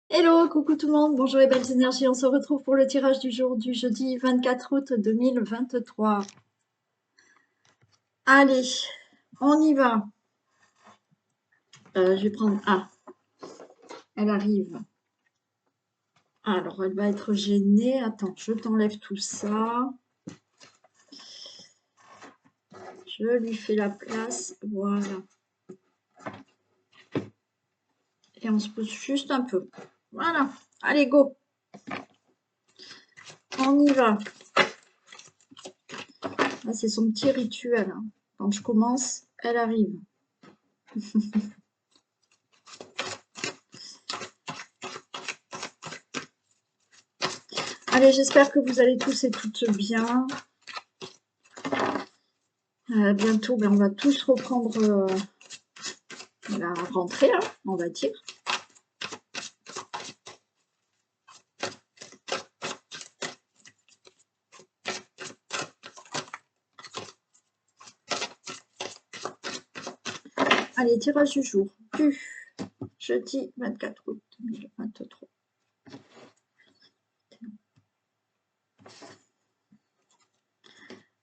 Hello, coucou tout le monde, bonjour les belles énergies, on se retrouve pour le tirage du jour du jeudi 24 août 2023. Allez, on y va. Je vais prendre... Ah, elle arrive. Alors, elle va être gênée. Attends, je t'enlève tout ça. Je lui fais la place, voilà. Et on se pousse juste un peu. Voilà, allez, go. On y va. Ah, c'est son petit rituel, hein. Quand je commence, elle arrive. Allez, j'espère que vous allez tous et toutes bien. Bientôt, on va tous reprendre la rentrée, hein, on va dire. Allez, tirage du jour du jeudi 24 août 2023.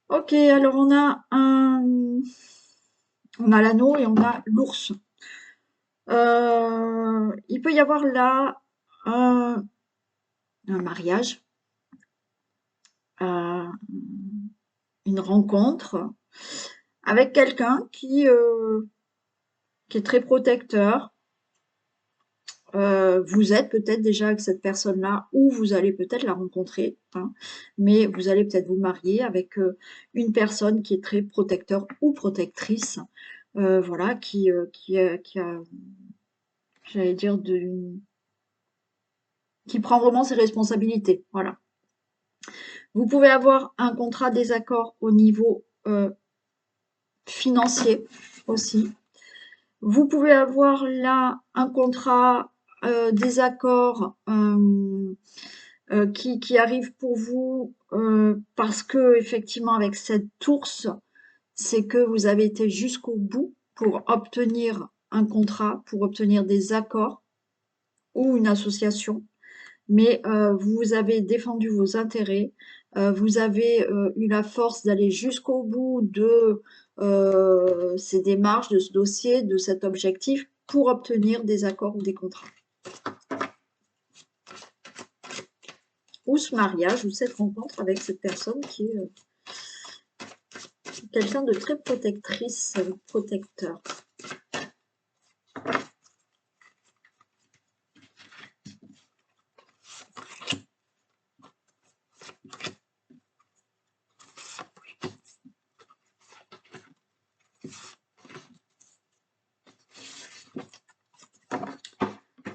Ok, alors on a l'anneau et on a l'ours. Il peut y avoir là un mariage, une rencontre avec quelqu'un qui est très protecteur. Vous êtes peut-être déjà avec cette personne-là ou vous allez peut-être la rencontrer, hein, mais vous allez peut-être vous marier avec une personne qui est très protecteur ou protectrice, voilà, qui a, j'allais dire, qui prend vraiment ses responsabilités, voilà. Vous pouvez avoir un contrat désaccord au niveau financier aussi. Vous pouvez avoir là un contrat désaccord qui arrive pour vous parce que effectivement avec cette ours, c'est que vous avez été jusqu'au bout pour obtenir un contrat, pour obtenir des accords ou une association, mais vous avez défendu vos intérêts, vous avez eu la force d'aller jusqu'au bout de ces démarches, de ce dossier, de cet objectif pour obtenir des accords ou des contrats. Ou ce mariage, ou cette rencontre avec cette personne qui est quelqu'un de très protectrice, protecteur.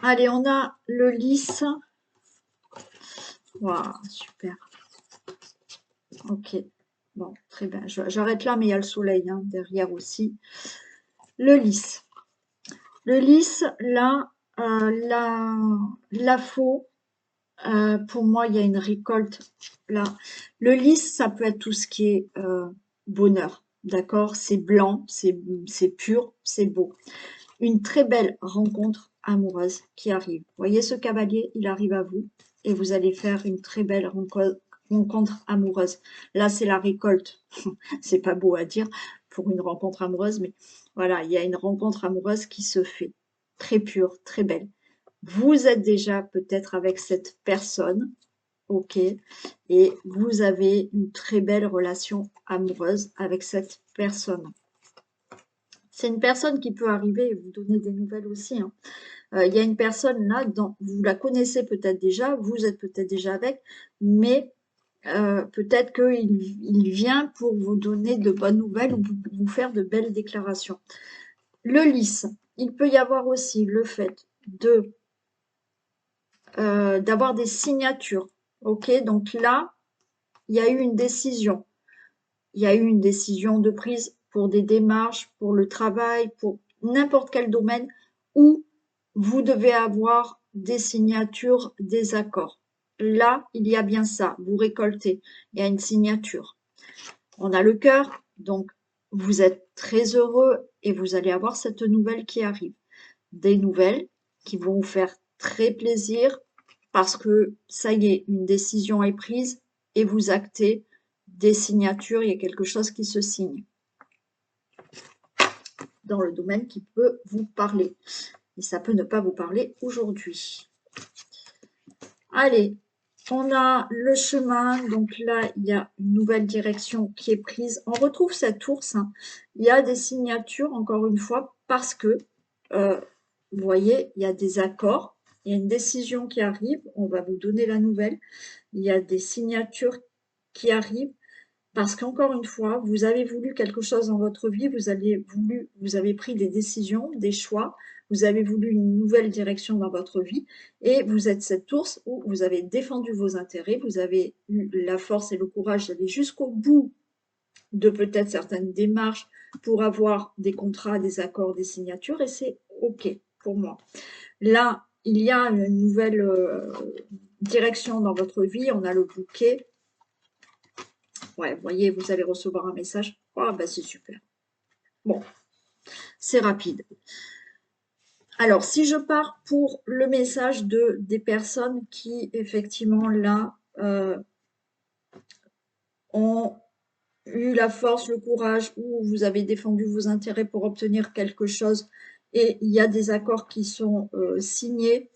Allez, on a le lys. Waouh, super. Ok, bon, très bien. J'arrête là, mais il y a le soleil hein, derrière aussi. Le lys. Le lys, là, la faux, pour moi, il y a une récolte là. Le lys, ça peut être tout ce qui est bonheur, d'accord? C'est blanc, c'est pur, c'est beau. Une très belle rencontre amoureuse qui arrive. Vous voyez ce cavalier, il arrive à vous et vous allez faire une très belle rencontre amoureuse. Là, c'est la récolte. C'est pas beau à dire pour une rencontre amoureuse, mais voilà, il y a une rencontre amoureuse qui se fait. Très pure, très belle. Vous êtes déjà peut-être avec cette personne, ok, et vous avez une très belle relation amoureuse avec cette personne. C'est une personne qui peut arriver et vous donner des nouvelles aussi, hein. Il y a une personne là, vous la connaissez peut-être déjà, vous êtes peut-être déjà avec, mais peut-être qu'il vient pour vous donner de bonnes nouvelles ou vous faire de belles déclarations. Le lys, il peut y avoir aussi le fait d'avoir des signatures. Ok, donc là, il y a eu une décision. Il y a eu une décision de prise pour des démarches, pour le travail, pour n'importe quel domaine où vous devez avoir des signatures, des accords. Là, il y a bien ça, vous récoltez, il y a une signature. On a le cœur, donc vous êtes très heureux et vous allez avoir cette nouvelle qui arrive. Des nouvelles qui vont vous faire très plaisir parce que ça y est, une décision est prise et vous actez des signatures, il y a quelque chose qui se signe dans le domaine qui peut vous parler. Et ça peut ne pas vous parler aujourd'hui. Allez, on a le chemin, donc là, il y a une nouvelle direction qui est prise. On retrouve cette ours, hein. Il y a des signatures, encore une fois, parce que, vous voyez, il y a des accords, il y a une décision qui arrive, on va vous donner la nouvelle. Il y a des signatures qui arrivent, parce qu'encore une fois, vous avez voulu quelque chose dans votre vie, vous avez pris des décisions, des choix, vous avez voulu une nouvelle direction dans votre vie et vous êtes cette ours où vous avez défendu vos intérêts, vous avez eu la force et le courage d'aller jusqu'au bout de peut-être certaines démarches pour avoir des contrats, des accords, des signatures et c'est OK pour moi. Là, il y a une nouvelle direction dans votre vie, on a le bouquet. Ouais, vous voyez, vous allez recevoir un message. Ah, bah c'est super. Bon, c'est rapide. Alors, si je pars pour le message des personnes qui, effectivement, là, ont eu la force, le courage, ou vous avez défendu vos intérêts pour obtenir quelque chose, et il y a des accords qui sont signés.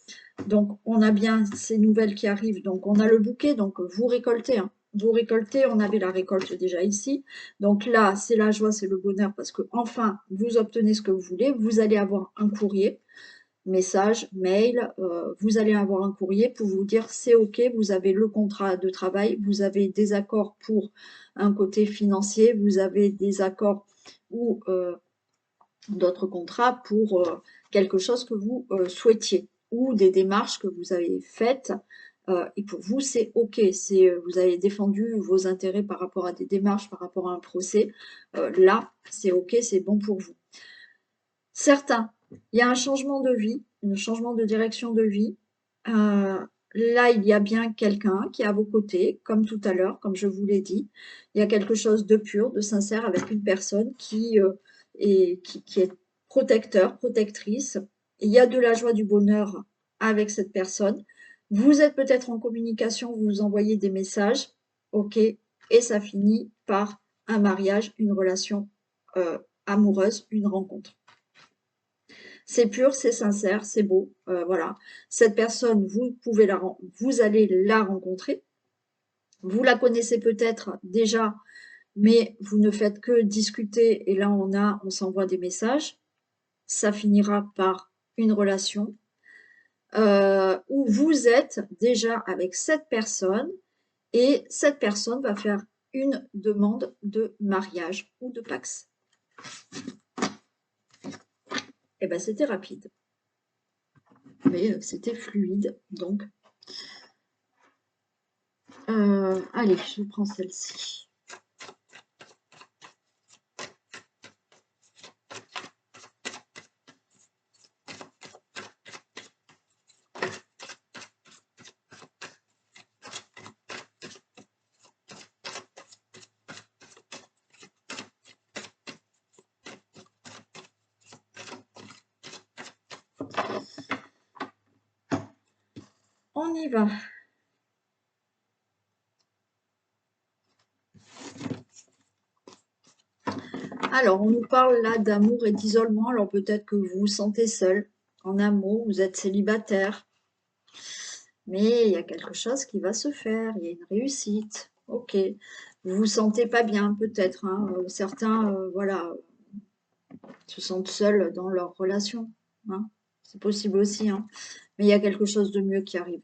Donc, on a bien ces nouvelles qui arrivent. Donc, on a le bouquet, donc vous récoltez, hein. Vous récoltez, on avait la récolte déjà ici. Donc là, c'est la joie, c'est le bonheur, parce que enfin, vous obtenez ce que vous voulez. Vous allez avoir un courrier, message, mail, vous allez avoir un courrier pour vous dire c'est OK, vous avez le contrat de travail, vous avez des accords pour un côté financier, vous avez des accords ou d'autres contrats pour quelque chose que vous souhaitiez ou des démarches que vous avez faites et pour vous c'est OK, vous avez défendu vos intérêts par rapport à des démarches, par rapport à un procès, là c'est OK, c'est bon pour vous. Certains, il y a un changement de vie, un changement de direction de vie. Là, il y a bien quelqu'un qui est à vos côtés, comme tout à l'heure, comme je vous l'ai dit. Il y a quelque chose de pur, de sincère avec une personne qui est protecteur, protectrice. Il y a de la joie, du bonheur avec cette personne. Vous êtes peut-être en communication, vous vous envoyez des messages, OK, et ça finit par un mariage, une relation amoureuse, une rencontre. C'est pur, c'est sincère, c'est beau, voilà. Cette personne, vous allez la rencontrer. Vous la connaissez peut-être déjà, mais vous ne faites que discuter et là on s'envoie des messages. Ça finira par une relation où vous êtes déjà avec cette personne et cette personne va faire une demande de mariage ou de pax. Et ben c'était rapide. Mais c'était fluide, donc allez, je prends celle-ci. On y va. Alors, on nous parle là d'amour et d'isolement. Alors, peut-être que vous vous sentez seul en amour, vous êtes célibataire. Mais il y a quelque chose qui va se faire, il y a une réussite. Ok. Vous vous sentez pas bien, peut-être, hein. Certains, voilà, se sentent seuls dans leur relation, hein. C'est possible aussi, hein. Mais il y a quelque chose de mieux qui arrive.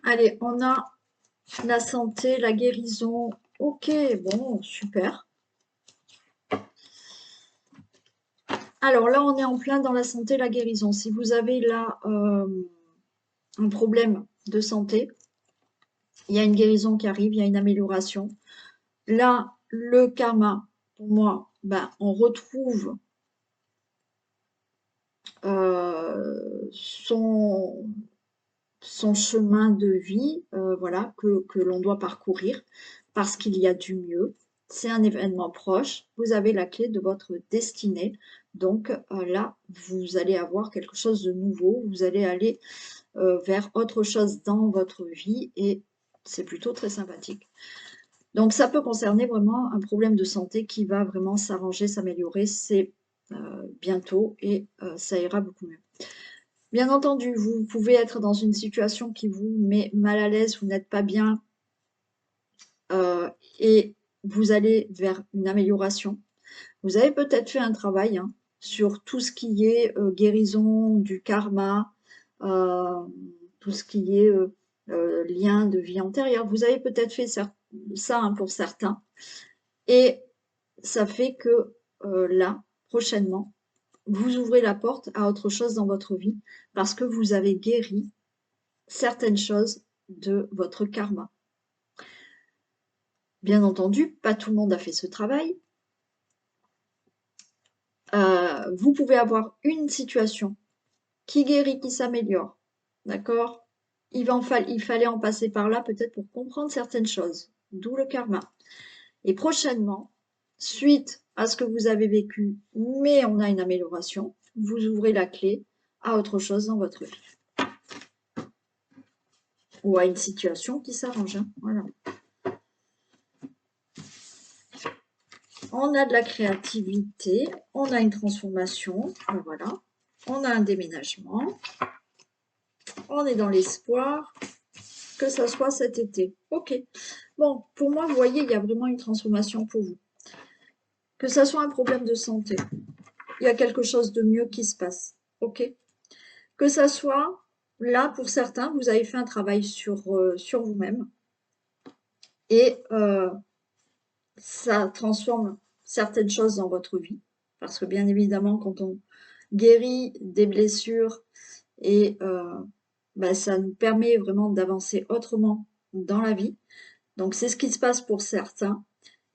Allez, on a la santé, la guérison. Ok, bon, super. Alors là, on est en plein dans la santé, la guérison. Si vous avez là un problème de santé, Il y a une guérison qui arrive, il y a une amélioration. Là, le karma, pour moi, ben, on retrouve son, son chemin de vie, voilà, que l'on doit parcourir parce qu'il y a du mieux. C'est un événement proche. Vous avez la clé de votre destinée. Donc là, vous allez avoir quelque chose de nouveau. Vous allez aller vers autre chose dans votre vie et c'est plutôt très sympathique. Donc ça peut concerner vraiment un problème de santé qui va vraiment s'arranger, s'améliorer. C'est bientôt et ça ira beaucoup mieux. Bien entendu, vous pouvez être dans une situation qui vous met mal à l'aise, vous n'êtes pas bien et vous allez vers une amélioration. Vous avez peut-être fait un travail hein, sur tout ce qui est guérison du karma, euh, tout ce qui est lien de vie antérieure. Vous avez peut-être fait ça hein, pour certains et ça fait que là, prochainement, vous ouvrez la porte à autre chose dans votre vie parce que vous avez guéri certaines choses de votre karma. Bien entendu, pas tout le monde a fait ce travail. Vous pouvez avoir une situation qui guérit, qui s'améliore, d'accord? Il fallait en passer par là peut-être pour comprendre certaines choses, d'où le karma. Et prochainement, suite à ce que vous avez vécu, mais on a une amélioration, vous ouvrez la clé à autre chose dans votre vie. Ou à une situation qui s'arrange, hein, voilà. On a de la créativité, on a une transformation, voilà. On a un déménagement, on est dans l'espoir que ça soit cet été. Ok. Bon, pour moi, vous voyez, il y a vraiment une transformation pour vous. Que ça soit un problème de santé, il y a quelque chose de mieux qui se passe. Ok. Que ça soit, là, pour certains, vous avez fait un travail sur vous-même et ça transforme certaines choses dans votre vie. Parce que bien évidemment, quand on guérit des blessures et bah, ça nous permet vraiment d'avancer autrement dans la vie. Donc c'est ce qui se passe pour certains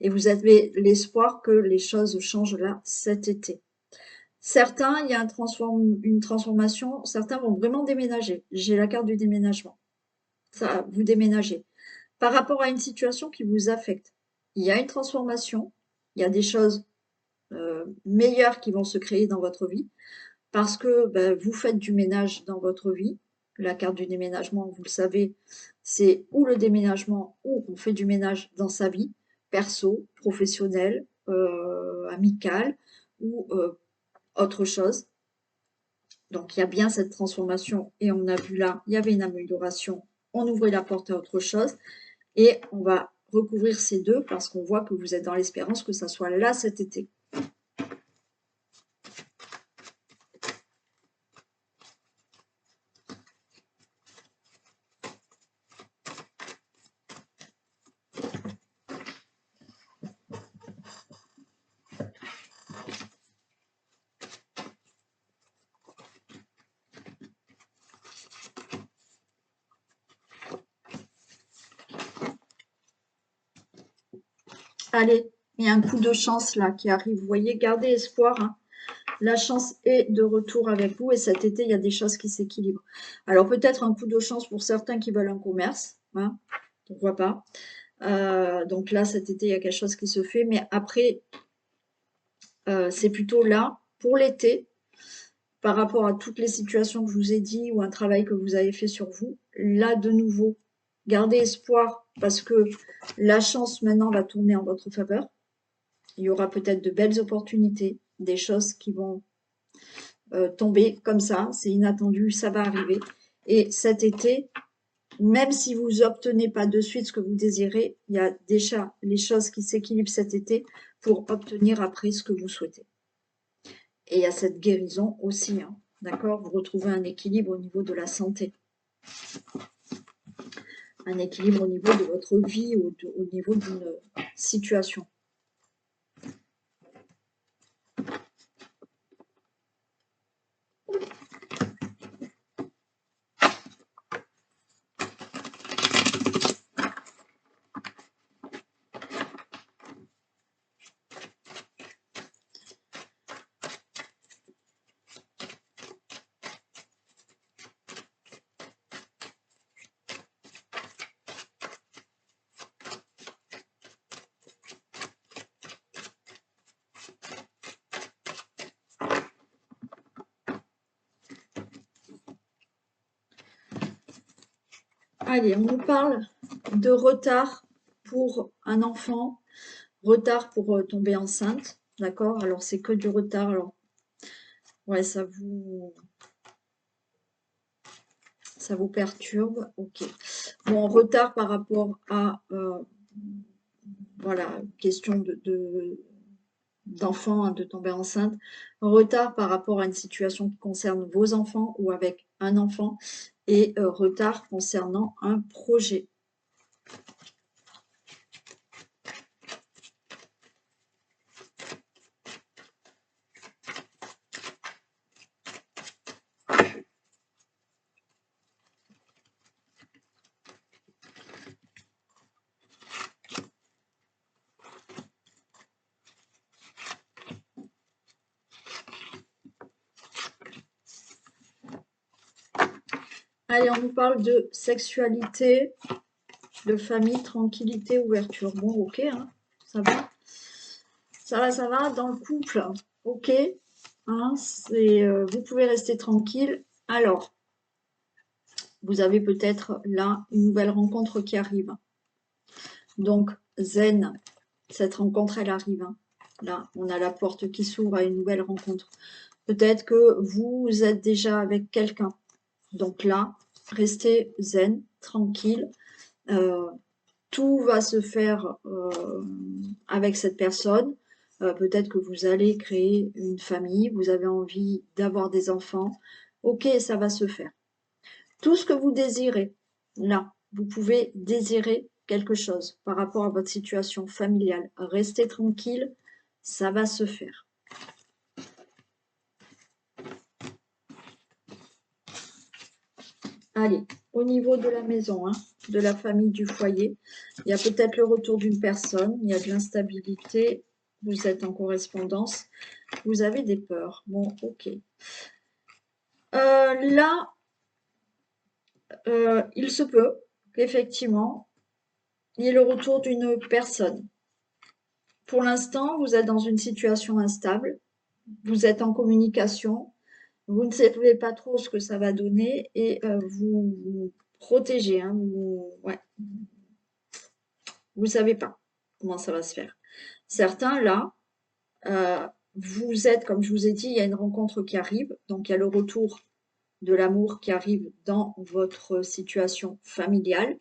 et vous avez l'espoir que les choses changent là cet été. Certains, il y a une transformation, certains vont vraiment déménager. J'ai la carte du déménagement. Ça, vous déménagez. Par rapport à une situation qui vous affecte, il y a une transformation, il y a des choses meilleures qui vont se créer dans votre vie parce que ben, vous faites du ménage dans votre vie. La carte du déménagement, vous le savez, c'est ou le déménagement ou on fait du ménage dans sa vie, perso, professionnelle, amicale ou autre chose. Donc il y a bien cette transformation et on a vu là, il y avait une amélioration, on ouvrait la porte à autre chose et on va recouvrir ces deux parce qu'on voit que vous êtes dans l'espérance que ça soit là cet été. Allez, il y a un coup de chance là qui arrive. Vous voyez, gardez espoir. Hein. La chance est de retour avec vous et cet été, il y a des choses qui s'équilibrent. Alors peut-être un coup de chance pour certains qui veulent un commerce. Hein, pourquoi pas. Donc là, cet été, il y a quelque chose qui se fait. Mais après, c'est plutôt là, pour l'été, par rapport à toutes les situations que je vous ai dit ou un travail que vous avez fait sur vous. Là, de nouveau, gardez espoir parce que la chance maintenant va tourner en votre faveur. Il y aura peut-être de belles opportunités, des choses qui vont tomber comme ça, c'est inattendu, ça va arriver. Et cet été, même si vous n'obtenez pas de suite ce que vous désirez, il y a déjà les choses qui s'équilibrent cet été pour obtenir après ce que vous souhaitez. Et il y a cette guérison aussi, hein, d'accord? Vous retrouvez un équilibre au niveau de la santé. Un équilibre au niveau de votre vie ou au niveau d'une situation. Allez, on nous parle de retard pour un enfant, retard pour tomber enceinte, d'accord? Alors, c'est que du retard, alors, ouais, ça vous perturbe, ok. Bon, retard par rapport à, voilà, question d'enfant, hein, de tomber enceinte, retard par rapport à une situation qui concerne vos enfants ou avec un enfant, et retard concernant un projet. Allez, on nous parle de sexualité, de famille, tranquillité, ouverture. Bon, ok, hein, ça va. Ça va dans le couple. Ok, hein, vous pouvez rester tranquille. Alors, vous avez peut-être là une nouvelle rencontre qui arrive. Donc, zen, cette rencontre, elle arrive. Hein. Là, on a la porte qui s'ouvre à une nouvelle rencontre. Peut-être que vous êtes déjà avec quelqu'un. Donc là, restez zen, tranquille. Tout va se faire avec cette personne. Peut-être que vous allez créer une famille, vous avez envie d'avoir des enfants. Ok, ça va se faire. Tout ce que vous désirez, là, vous pouvez désirer quelque chose par rapport à votre situation familiale. Restez tranquille, ça va se faire. Allez, au niveau de la maison, hein, de la famille, du foyer, il y a peut-être le retour d'une personne, il y a de l'instabilité, vous êtes en correspondance, vous avez des peurs. Bon, ok. Là, il se peut qu'effectivement, il y ait le retour d'une personne. Pour l'instant, vous êtes dans une situation instable, vous êtes en communication, vous ne savez pas trop ce que ça va donner et vous vous protégez, hein, ouais, vous ne savez pas comment ça va se faire. Certains, là, vous êtes, comme je vous ai dit, il y a une rencontre qui arrive, donc il y a le retour de l'amour qui arrive dans votre situation familiale.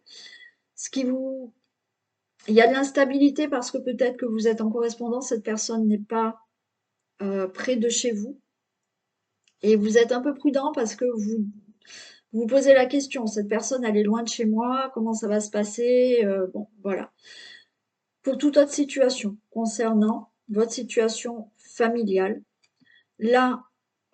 Ce qui vous... Il y a de l'instabilité parce que peut-être que vous êtes en correspondance, cette personne n'est pas près de chez vous. Et vous êtes un peu prudent parce que vous posez la question, cette personne, elle est loin de chez moi, comment ça va se passer? Bon, voilà. Pour toute autre situation concernant votre situation familiale, là,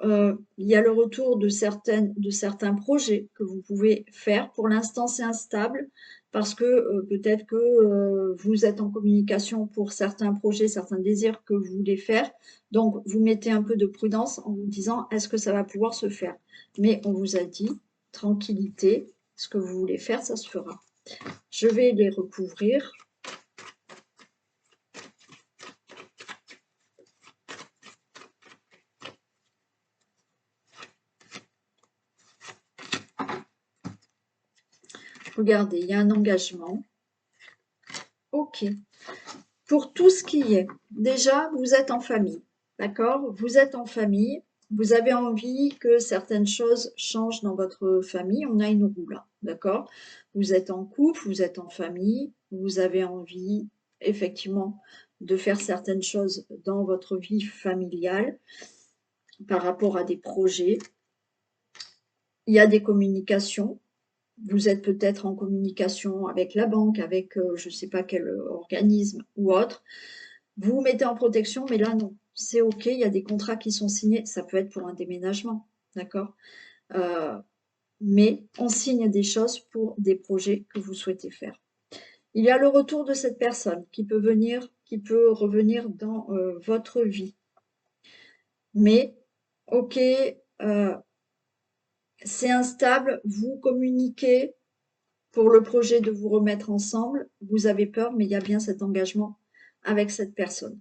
il y a le retour de certains projets que vous pouvez faire. Pour l'instant, c'est instable parce que peut-être que vous êtes en communication pour certains projets, certains désirs que vous voulez faire. Donc, vous mettez un peu de prudence en vous disant, est-ce que ça va pouvoir se faire? Mais on vous a dit, tranquillité, ce que vous voulez faire, ça se fera. Je vais les recouvrir. Regardez, il y a un engagement. Ok. Pour tout ce qui est, déjà, vous êtes en famille, d'accord? Vous êtes en famille, vous avez envie que certaines choses changent dans votre famille, on a une roue là, d'accord? Vous êtes en couple, vous êtes en famille, vous avez envie, effectivement, de faire certaines choses dans votre vie familiale par rapport à des projets. Il y a des communications. Vous êtes peut-être en communication avec la banque, avec je ne sais pas quel organisme ou autre. Vous vous mettez en protection, mais là, non. C'est OK, il y a des contrats qui sont signés. Ça peut être pour un déménagement, d'accord? Mais on signe des choses pour des projets que vous souhaitez faire. Il y a le retour de cette personne qui peut revenir dans votre vie. Mais, OK, c'est instable, vous communiquez pour le projet de vous remettre ensemble, vous avez peur, mais il y a bien cet engagement avec cette personne.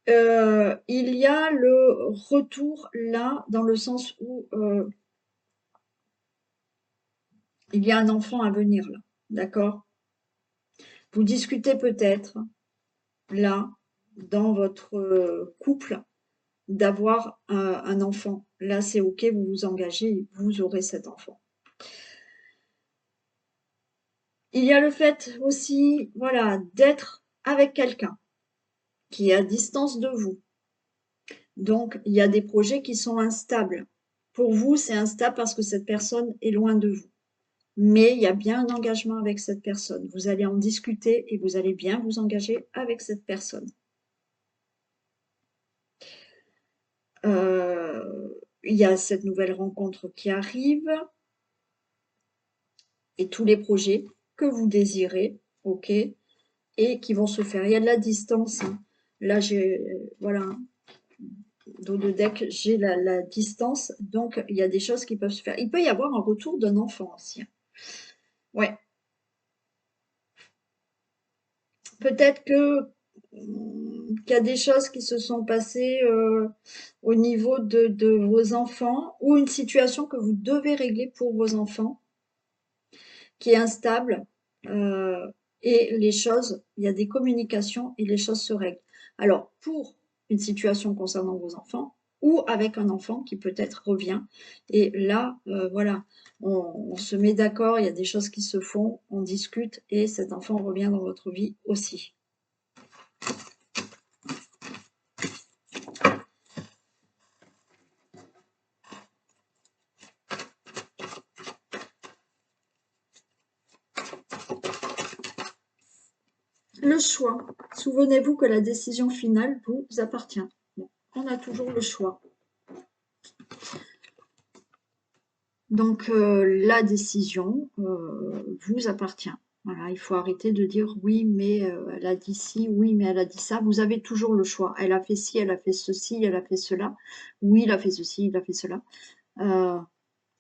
Il y a le retour là, dans le sens où il y a un enfant à venir là, d'accord? Vous discutez peut-être, là, dans votre couple, d'avoir un enfant. Là, c'est OK, vous vous engagez, vous aurez cet enfant. Il y a le fait aussi, voilà, d'être avec quelqu'un qui est à distance de vous. Donc, il y a des projets qui sont instables. Pour vous, c'est instable parce que cette personne est loin de vous. Mais il y a bien un engagement avec cette personne. Vous allez en discuter et vous allez bien vous engager avec cette personne. Il y a cette nouvelle rencontre qui arrive et tous les projets que vous désirez, ok, et qui vont se faire. Il y a de la distance, hein. Là, j'ai, voilà, dans le deck, j'ai la distance, donc il y a des choses qui peuvent se faire. Il peut y avoir un retour d'un enfant aussi, hein. Ouais, peut-être qu'il y a des choses qui se sont passées au niveau de vos enfants ou une situation que vous devez régler pour vos enfants qui est instable et les choses, il y a des communications et les choses se règlent. Alors, pour une situation concernant vos enfants ou avec un enfant qui peut-être revient, et là, voilà, on se met d'accord, il y a des choses qui se font, on discute et cet enfant revient dans votre vie aussi. Le choix. Souvenez-vous que la décision finale vous appartient. Bon, on a toujours le choix. Donc, la décision vous appartient. Voilà, il faut arrêter de dire oui, mais elle a dit ci, oui, mais elle a dit ça. Vous avez toujours le choix. Elle a fait ci, elle a fait ceci, elle a fait cela. Oui, il a fait ceci, il a fait cela.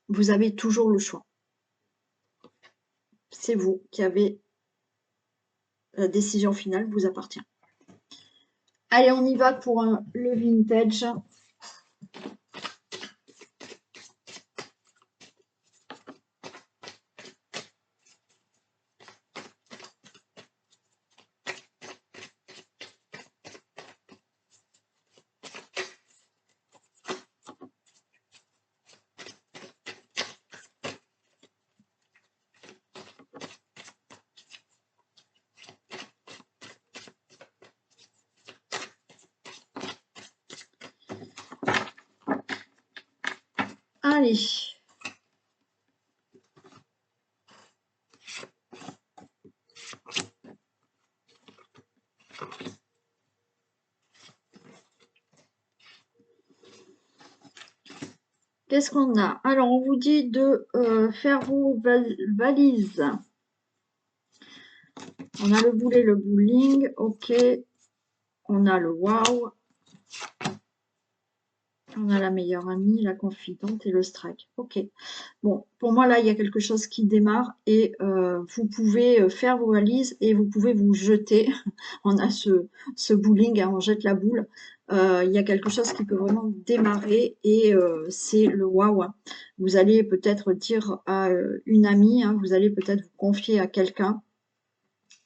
Vous avez toujours le choix. C'est vous qui avez la décision finale, vous appartient. Allez, on y va pour le vintage. Allez. Qu'est-ce qu'on a? Alors, on vous dit de faire vos valises. On a le boulet, le bowling, ok. On a le wow. On a la meilleure amie, la confidente et le strike. Ok. Bon, pour moi, là, il y a quelque chose qui démarre et vous pouvez faire vos valises et vous pouvez vous jeter. On a ce bowling, hein, on jette la boule. Il y a quelque chose qui peut vraiment démarrer et c'est le waouh. Vous allez peut-être dire à une amie, hein, vous allez peut-être vous confier à quelqu'un.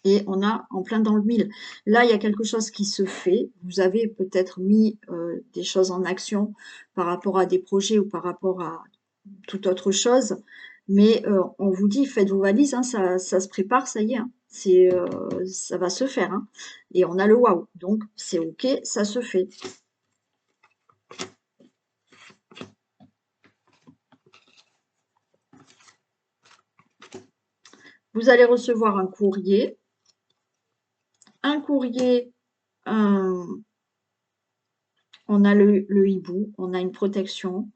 Et on a en plein dans le mille. Là, il y a quelque chose qui se fait. Vous avez peut-être mis des choses en action par rapport à des projets ou par rapport à toute autre chose. Mais on vous dit, faites vos valises, hein, ça se prépare, ça y est. Hein. Ça va se faire. Hein. Et on a le waouh. Donc, c'est OK, ça se fait. Vous allez recevoir un courrier. Un courrier, on a le hibou, on a une protection.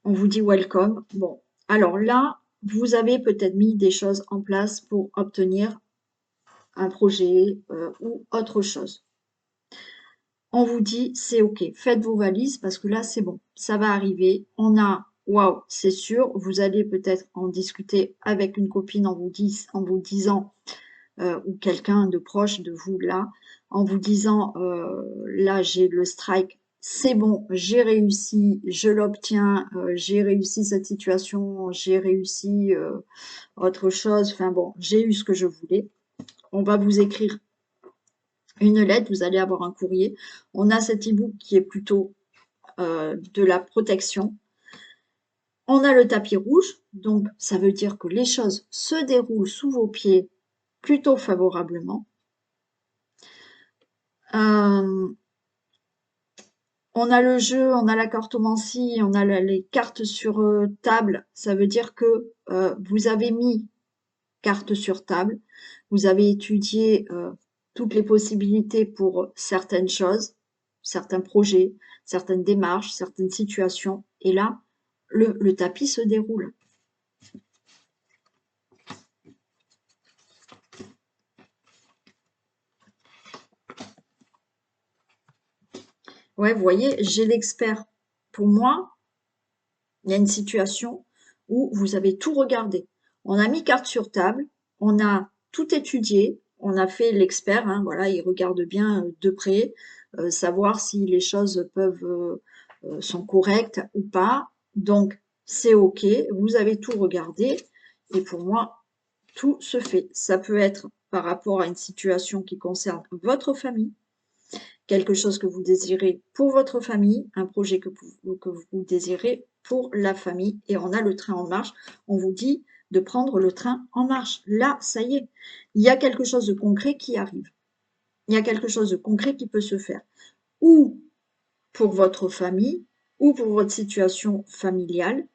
On vous dit welcome. Bon, alors là, vous avez peut-être mis des choses en place pour obtenir un projet ou autre chose. On vous dit, c'est OK, faites vos valises parce que là, c'est bon, ça va arriver. On a, waouh, c'est sûr, vous allez peut-être en discuter avec une copine en vous disant, ou quelqu'un de proche de vous là, en vous disant, là, j'ai le strike, c'est bon, j'ai réussi, je l'obtiens, j'ai réussi cette situation, j'ai réussi autre chose, enfin bon, j'ai eu ce que je voulais. On va vous écrire une lettre, vous allez avoir un courrier. On a cet e-book qui est plutôt de la protection. On a le tapis rouge, donc ça veut dire que les choses se déroulent sous vos pieds plutôt favorablement. On a le jeu, on a la cartomancie, on a les cartes sur table. Ça veut dire que vous avez mis cartes sur table, vous avez étudié toutes les possibilités pour certaines choses, certains projets, certaines démarches, certaines situations. Et là, le tapis se déroule. Ouais, vous voyez, j'ai l'expert. Pour moi, il y a une situation où vous avez tout regardé. On a mis carte sur table, on a tout étudié, on a fait l'expert, hein, voilà, il regarde bien de près, savoir si les choses sont correctes ou pas. Donc, c'est OK, vous avez tout regardé et pour moi, tout se fait. Ça peut être par rapport à une situation qui concerne votre famille, quelque chose que vous désirez pour votre famille, un projet que vous désirez pour la famille. Et on a le train en marche. On vous dit de prendre le train en marche. Là, ça y est, il y a quelque chose de concret qui arrive. Il y a quelque chose de concret qui peut se faire. Ou pour votre famille, ou pour votre situation familiale,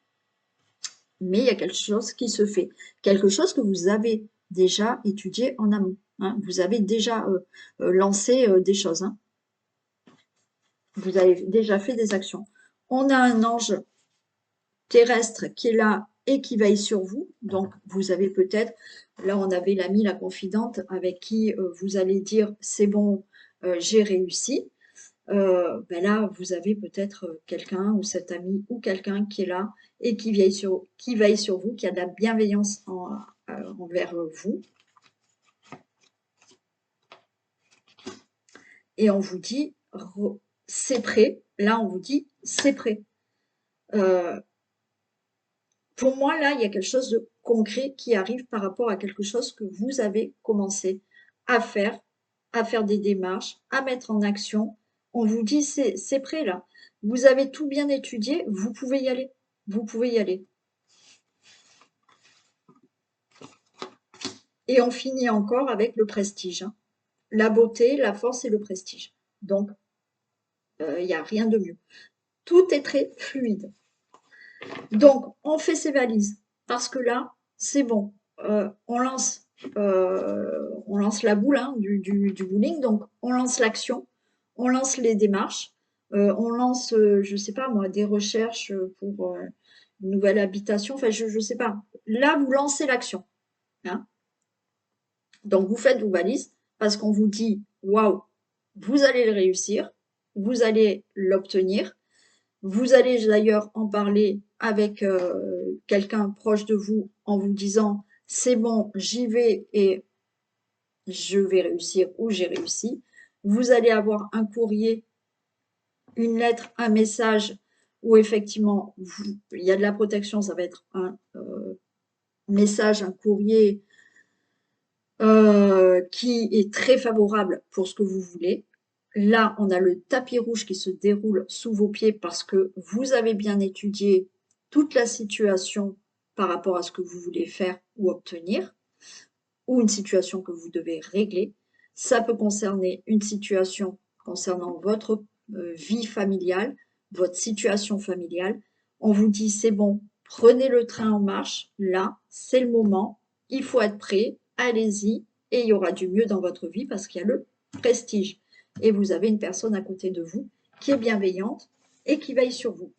mais il y a quelque chose qui se fait. Quelque chose que vous avez déjà étudié en amont. Hein. Vous avez déjà lancé des choses. Hein. Vous avez déjà fait des actions. On a un ange terrestre qui est là et qui veille sur vous. Donc, vous avez peut-être, là, on avait l'amie, la confidente, avec qui vous allez dire, c'est bon, j'ai réussi. Ben là, vous avez peut-être quelqu'un ou cet ami ou quelqu'un qui est là et qui veille sur vous, qui a de la bienveillance envers vous. Et on vous dit, c'est prêt. Là, on vous dit, c'est prêt. Pour moi, là, il y a quelque chose de concret qui arrive par rapport à quelque chose que vous avez commencé à faire des démarches, à mettre en action. On vous dit, c'est prêt là. Vous avez tout bien étudié, vous pouvez y aller. Vous pouvez y aller. Et on finit encore avec le prestige. Hein. La beauté, la force et le prestige. Donc, il n'y a rien de mieux. Tout est très fluide. Donc, on fait ses valises parce que là, c'est bon. On lance la boule hein, du bowling, donc on lance l'action, on lance les démarches, on lance, je ne sais pas moi, des recherches pour une nouvelle habitation, enfin je ne sais pas. Là, vous lancez l'action. Hein. Donc, vous faites vos valises parce qu'on vous dit, waouh, vous allez le réussir, vous allez l'obtenir. Vous allez d'ailleurs en parler avec quelqu'un proche de vous en vous disant c'est bon, j'y vais et je vais réussir ou j'ai réussi. Vous allez avoir un courrier, une lettre, un message où effectivement il y a de la protection, ça va être un message, un courrier qui est très favorable pour ce que vous voulez. Là, on a le tapis rouge qui se déroule sous vos pieds parce que vous avez bien étudié toute la situation par rapport à ce que vous voulez faire ou obtenir, ou une situation que vous devez régler. Ça peut concerner une situation concernant votre vie familiale, votre situation familiale. On vous dit c'est bon, prenez le train en marche, là, c'est le moment, il faut être prêt, allez-y, et il y aura du mieux dans votre vie parce qu'il y a le prestige. Et vous avez une personne à côté de vous qui est bienveillante et qui veille sur vous,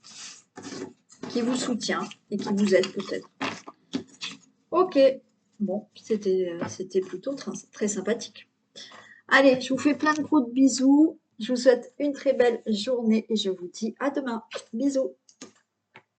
qui vous soutient et qui vous aide peut-être. Ok, bon, c'était plutôt très sympathique. Allez, je vous fais plein de gros bisous. Je vous souhaite une très belle journée et je vous dis à demain. Bisous.